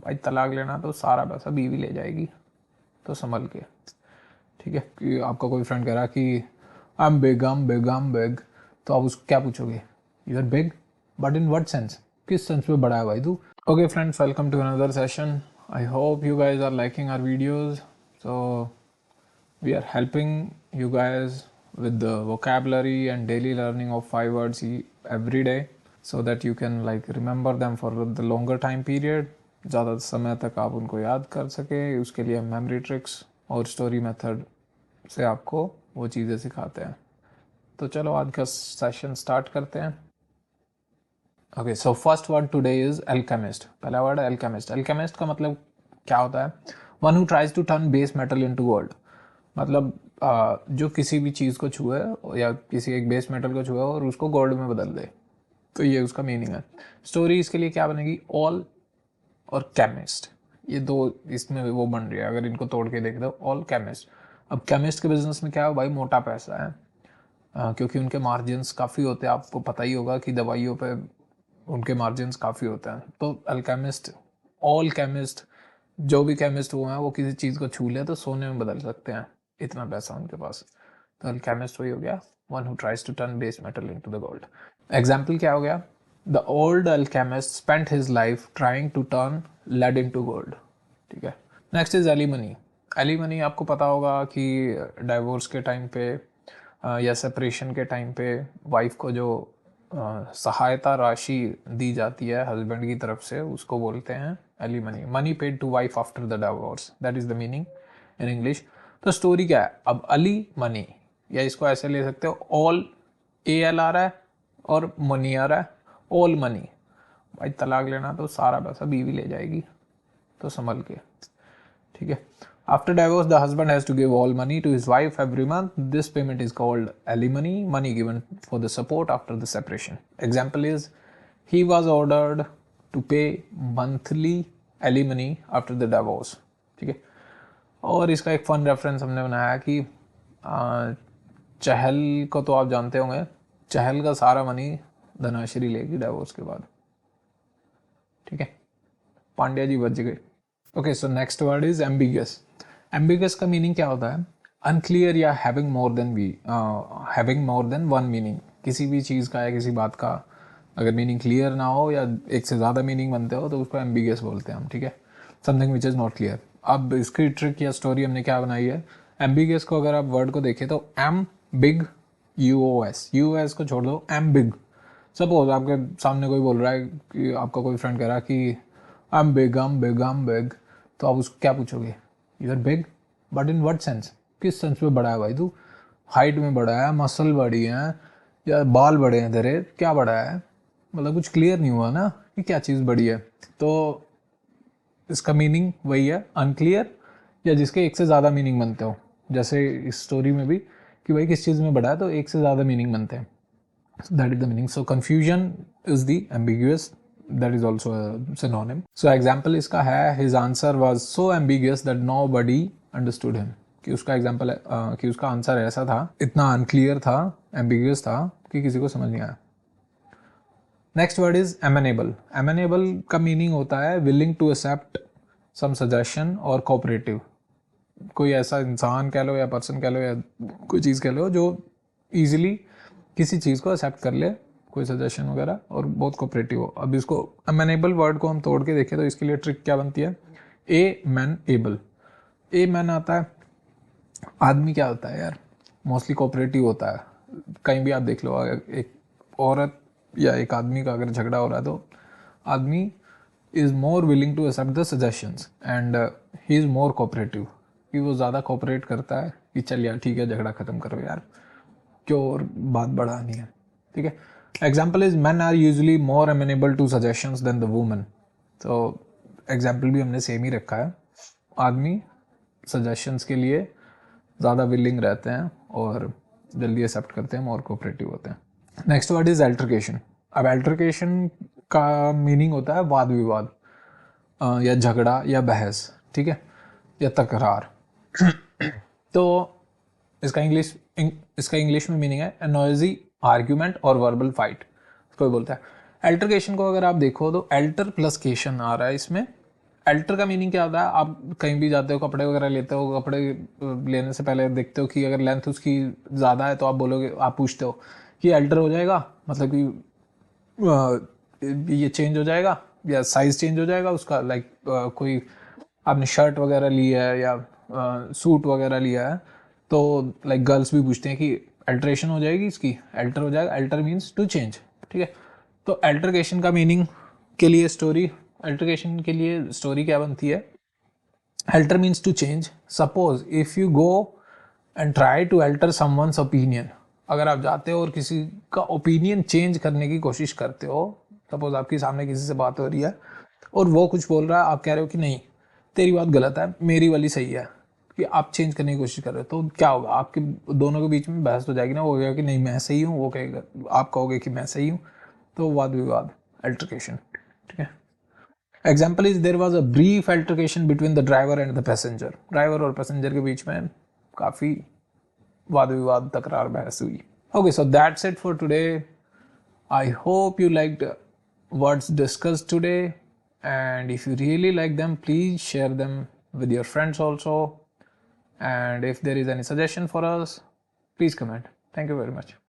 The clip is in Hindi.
भाई तलाक लेना तो सारा पैसा बीवी ले जाएगी, तो संभल के। ठीक है, कि आपका कोई फ्रेंड कह रहा कि आई एम बिग, तो आप उसको क्या पूछोगे? You are big, but in what sense? किस सेंस में बड़ा है भाई तू? Okay friends, welcome to another session. I hope you guys are liking our videos. So we are helping you guys with the vocabulary and daily learning of 5 words every day, so that you can like remember them for the longer time period. ज़्यादा समय तक आप उनको याद कर सके, उसके लिए मेमोरी ट्रिक्स और स्टोरी मेथड से आपको वो चीज़ें सिखाते हैं. तो चलो आज का सेशन स्टार्ट करते हैं. Okay, so first word today is alchemist. पहला वर्ड है एल्केमिस्ट. एल्केमिस्ट का मतलब क्या होता है? One who tries to turn base metal into gold. मतलब जो किसी भी चीज़ को छुए या किसी एक बेस मेटल को छुए और उसको गोल्ड में बदल दे, तो ये उसका मीनिंग है. स्टोरी इसके लिए क्या बनेगी? ऑल और केमिस्ट, ये दो इसमें वो बन रही है. अगर इनको तोड़ के देख दो, ऑल केमिस्ट. अब केमिस्ट के बिजनेस में क्या है भाई? मोटा पैसा है, क्योंकि उनके मार्जिन्स काफ़ी होते हैं. आपको पता ही होगा कि दवाइयों पे उनके मार्जिन्स काफ़ी होते हैं. तो अल्केमिस्ट, ऑल केमिस्ट, जो भी केमिस्ट हुए हैं वो किसी चीज़ को छू ले तो सोने में बदल सकते हैं, इतना पैसा उनके पास. तो अल्केमिस्ट वही हो गया, one who tries to turn base metal into the gold. Example क्या हो गया? The old alchemist spent his life trying to turn lead into gold. ठीक है. Next is alimony. एलिमनी आपको पता होगा कि डाइवोर्स के टाइम पे या सेपरेशन के टाइम पे वाइफ को जो सहायता राशि दी जाती है हस्बैंड की तरफ से, उसको बोलते हैं alimony. Money paid to wife after the divorce, that is the meaning in English. तो स्टोरी क्या है? अब अली मनी, या इसको ऐसे ले सकते हो, ऑल AL आ रहा है और मनी आ रहा है, ऑल मनी. भाई तलाक लेना तो सारा पैसा बीवी ले जाएगी, तो संभल के. ठीक है. After divorce, the husband has to give all money to his wife every month. This payment is called alimony, money given for the support after the separation. Example is, he was ordered to pay monthly alimony after the divorce. ठीक है. और इसका एक फन रेफरेंस हमने बनाया कि चहल को तो आप जानते होंगे, चहल का सारा मनी धनाश्री लेगी डिवोर्स के बाद. ठीक है. पांड्या जी बच गए. Okay, so next word is ambiguous. Ambiguous का मीनिंग क्या होता है? अनक्लियर या having more than one meaning. किसी भी चीज़ का या किसी बात का अगर मीनिंग क्लियर ना हो या एक से ज़्यादा मीनिंग बनते हो तो उसको एम्बिगस बोलते हैं हम. ठीक है. Something which is not clear. अब इसकी ट्रिक या स्टोरी हमने क्या बनाई है? एम्बिगस को अगर आप वर्ड को देखें तो एम बिग यूओएस को छोड़ दो, एम बिग. सपोज आपके सामने कोई बोल रहा है कि आपका कोई फ्रेंड कह रहा है कि I'm big, तो आप उसको क्या पूछोगे? You are big, but in what sense? किस सेंस में बड़ा है भाई तू? हाइट में बड़ा है, मसल बड़ी है, या बाल बड़े हैं तेरे, क्या बड़ा है? मतलब कुछ क्लियर नहीं हुआ ना कि क्या चीज़ बड़ी है. तो इसका मीनिंग वही है, अनक्लियर या जिसके एक से ज़्यादा मीनिंग बनते हो. जैसे इस स्टोरी में भी कि भाई किस चीज़ में बड़ा है, तो एक से ज़्यादा मीनिंग बनते हैं. That is the meaning. So confusion is the ambiguous, that is also a synonym. So example इसका है, his answer was so ambiguous that nobody understood him. कि उसका एग्जाम्पल है कि उसका आंसर ऐसा था, इतना अनक्लियर था, एम्बिगुअस था कि किसी को समझ नहीं आया. Next word is amenable. Amenable का मीनिंग होता है willing to accept some suggestion और कोऑपरेटिव. कोई ऐसा इंसान कह लो या पर्सन कह लो या कोई चीज़ कह लो जो ईजिली किसी चीज़ को एक्सेप्ट कर ले, कोई सजेशन वगैरह, और बहुत कोऑपरेटिव हो. अब इसको अमेनेबल वर्ड को हम तोड़ के देखें तो इसके लिए ट्रिक क्या बनती है? A man able. A man आता है, आदमी क्या होता है यार? मोस्टली कोऑपरेटिव होता है. कहीं भी आप देख लो, एक औरत या एक आदमी का अगर झगड़ा हो रहा है तो आदमी is more willing to accept the suggestions and he is more cooperative. कि वो ज़्यादा कोऑपरेट करता है कि चल यार ठीक है, झगड़ा ख़त्म करो यार, क्यों और बात बढ़ानी है. ठीक है. Example is men are usually more amenable to suggestions than the women. तो एग्जाम्पल भी हमने सेम ही रखा है. आदमी सजेशंस के लिए ज़्यादा विलिंग रहते हैं और जल्दी एक्सेप्ट करते हैं, मोर कोऑपरेटिव होते हैं. Next word is altercation. अब अल्टरकेशन का मीनिंग होता है वाद विवाद या झगड़ा या बहस. ठीक है, या तकरार. तो इसका इंग्लिश में मीनिंग है नॉइजी आर्ग्यूमेंट और वर्बल फाइट, कोई बोलता है. अल्टरकेशन को अगर आप देखो तो अल्टर प्लस केशन आ रहा है इसमें, अल्टर का मीनिंग क्या होता है, आप कहीं भी जाते हो कपड़े वगैरह लेते हो, कपड़े लेने से पहले देखते हो कि अगर लेंथ उसकी ज़्यादा है तो आप बोलोगे, आप पूछते हो कि अल्टर हो जाएगा, मतलब कि ये चेंज हो जाएगा या साइज़ चेंज हो जाएगा उसका, लाइक कोई आपने शर्ट वगैरह लिया है या सूट वगैरह लिया है तो लाइक गर्ल्स भी पूछते हैं कि अल्ट्रेशन हो जाएगी इसकी, अल्टर हो जाएगा, अल्टर मीन्स टू चेंज, ठीक है। तो अल्टरकेशन का मीनिंग के लिए स्टोरी, अल्टरकेशन के लिए स्टोरी क्या बनती है, alter means to change. Suppose if you go and try to alter someone's opinion, अगर आप जाते हो और किसी का ओपिनियन चेंज करने की कोशिश करते हो, सपोज आपके सामने किसी से बात हो रही है और वो कुछ बोल रहा है, आप कह रहे हो कि नहीं तेरी बात गलत है, मेरी वाली सही है, कि आप चेंज करने की कोशिश कर रहे हो, तो क्या होगा, आपके दोनों के बीच में बहस हो जाएगी ना, वो कहेगा कि नहीं मैं सही हूँ, वो कहेगा, आप कहोगे कि मैं सही हूँ, तो वाद विवाद, अल्टरकेशन, ठीक है। Example is there was a brief altercation between the driver and the passenger, driver और पैसेंजर के बीच में काफ़ी वाद विवाद, तकरार, बहस हुई। Okay, so that's it for today. I hope you liked words discussed today, and if you really like them, please share them with your friends also. And if there is any suggestion for us, please comment. Thank you very much.